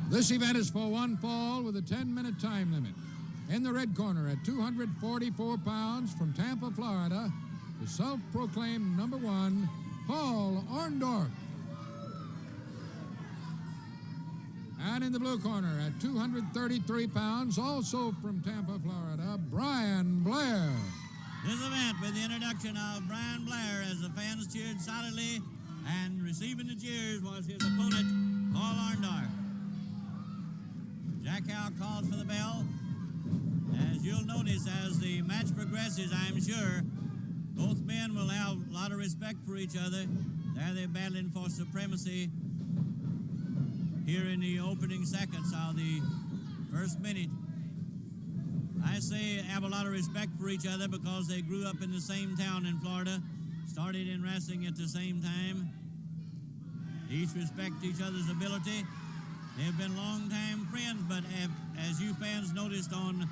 This event is for one fall with a 10-minute time limit. In the red corner at 244 pounds from Tampa, Florida, the self-proclaimed number one, Paul Orndorff. And in the blue corner at 233 pounds, also from Tampa, Florida, Brian Blair. This event with the introduction of Brian Blair as the fans cheered solidly, and receiving the cheers was his opponent, Paul Orndorff. Jack Howe calls for the bell. As you'll notice, as the match progresses, I'm sure both men will have a lot of respect for each other. There they're battling for supremacy here in the opening seconds of the first minute. I say have a lot of respect for each other because they grew up in the same town in Florida, started in wrestling at the same time. Each respect each other's ability. They've been longtime friends, but as you fans noticed on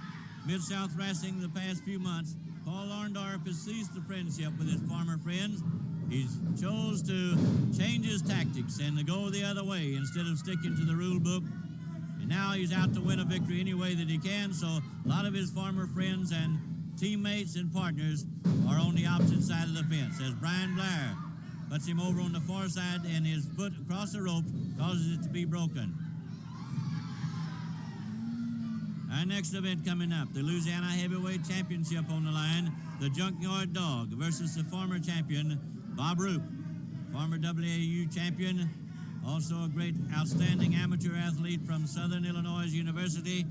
Mid-South Wrestling the past few months, Paul Orndorff has ceased the friendship with his former friends. He chose to change his tactics and to go the other way instead of sticking to the rule book. And now he's out to win a victory any way that he can, so a lot of his former friends and teammates and partners are on the opposite side of the fence. As Brian Blair puts him over on the far side and his foot across the rope causes it to be broken. Our next event coming up, the Louisiana Heavyweight Championship on the line, the Junkyard Dog versus the former champion, Bob Roop, former WAU champion, also a great, outstanding amateur athlete from Southern Illinois University,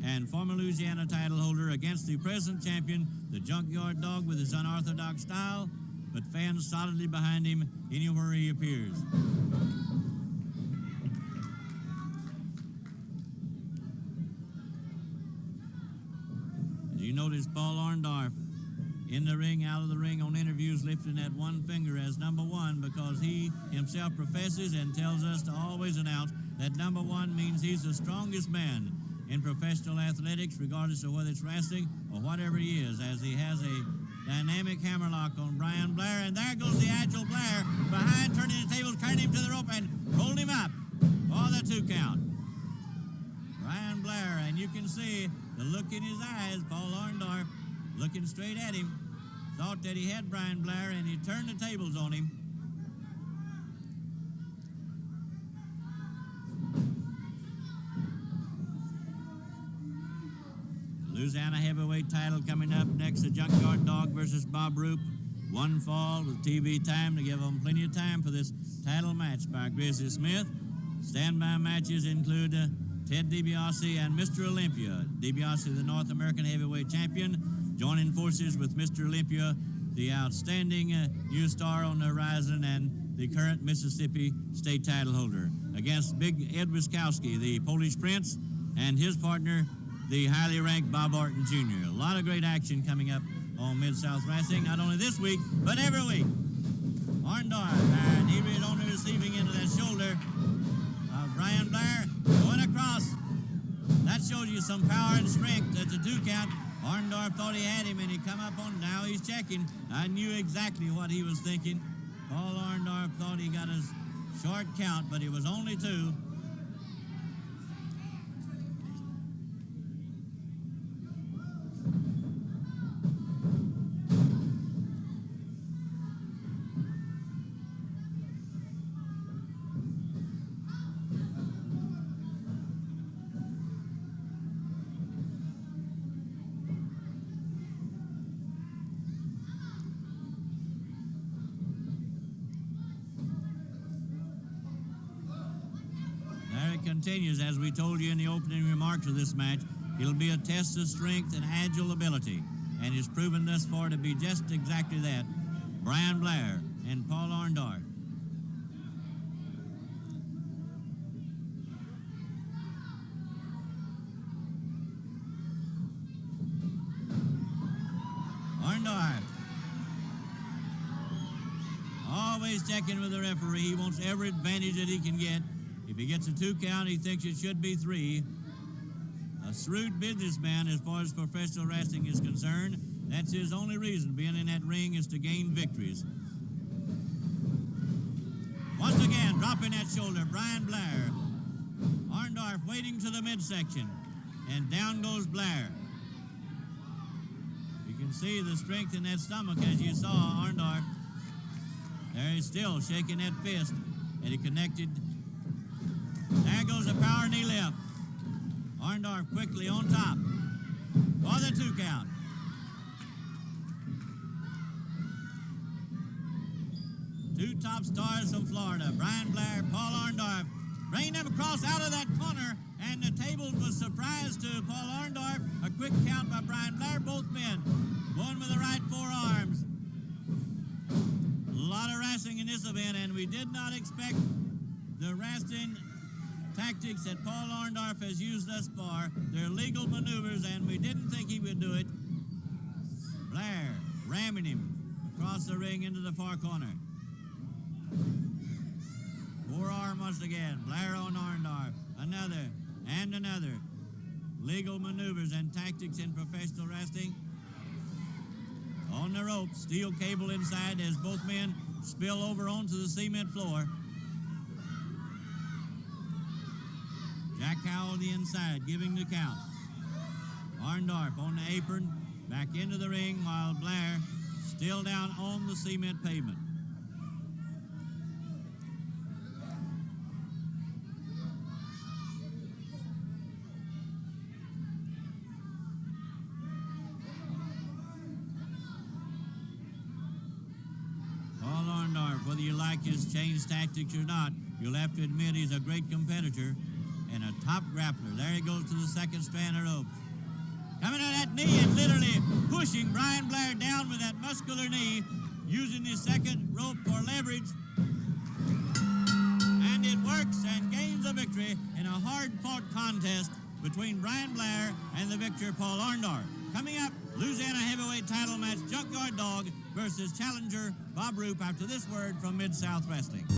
and former Louisiana title holder against the present champion, the Junkyard Dog, with his unorthodox style, but fans solidly behind him anywhere he appears. You notice Paul Orndorff in the ring, out of the ring on interviews, lifting that one finger as number one because he himself professes and tells us to always announce that number one means he's the strongest man in professional athletics, regardless of whether it's wrestling or whatever he is, as he has a dynamic hammerlock on Brian Blair. And there goes the agile Blair behind, turning the tables, carrying him to the rope and rolled him up for the 2 count. Brian Blair, and you can see the look in his eyes. Paul Orndorff looking straight at him, thought that he had Brian Blair, and he turned the tables on him. Louisiana heavyweight title coming up next, the Junkyard Dog versus Bob Roop. One fall with TV time to give them plenty of time for this title match by Grizzly Smith. Standby matches include Ted DiBiase and Mr. Olympia. DiBiase, the North American heavyweight champion, joining forces with Mr. Olympia, the outstanding new star on the horizon and the current Mississippi state title holder, against Big Ed Wiskowski, the Polish Prince, and his partner, the highly ranked Bob Orton Jr. A lot of great action coming up on Mid-South Wrestling, not only this week, but every week. Orndorff, and he is on the receiving end of that shoulder of Brian Blair, going across. That shows you some power and strength at the 2 count. Orndorff thought he had him, and he come up on. Now he's checking. I knew exactly what he was thinking. Paul Orndorff thought he got his short count, but it was only 2. Continues, as we told you in the opening remarks of this match. It'll be a test of strength and agile ability, and is proven thus far to be just exactly that. Brian Blair and Paul Orndorff. Orndorff always checking with the referee. He wants every advantage that he can get. If he gets a 2 count, he thinks it should be 3. A shrewd businessman as far as professional wrestling is concerned. That's his only reason being in that ring, is to gain victories. Once again, dropping that shoulder, Brian Blair. Orndorff waiting. midsection, and down goes Blair. You can see the strength in that stomach as you saw Orndorff. There he's still shaking that fist, and he connected. There goes a power knee left. Orndorff quickly on top for the 2 count. Two top stars from Florida, Brian Blair, Paul Orndorff, bringing them across out of that corner, and the tables was surprised to Paul Orndorff. A quick count by Brian Blair, both men. One with the right forearms. A lot of wrestling in this event, and we did not expect the wrestling tactics that Paul Orndorff has used thus far. They're legal maneuvers, and we didn't think he would do it. Blair ramming him across the ring into the far corner. Forearm once again. Blair on Orndorff. Another and another. Legal maneuvers and tactics in professional wrestling. On the rope, steel cable inside as both men spill over onto the cement floor. Jack Howell on the inside, giving the count. Orndorff on the apron, back into the ring while Blair still down on the cement pavement. Paul Orndorff, whether you like his change tactics or not, you'll have to admit he's a great competitor and a top grappler. There he goes to the second strand of rope. Coming to that knee and literally pushing Brian Blair down with that muscular knee, using his second rope for leverage. And it works and gains a victory in a hard-fought contest between Brian Blair and the victor, Paul Orndorff. Coming up, Louisiana heavyweight title match, Junkyard Dog versus challenger Bob Roop, after this word from Mid-South Wrestling.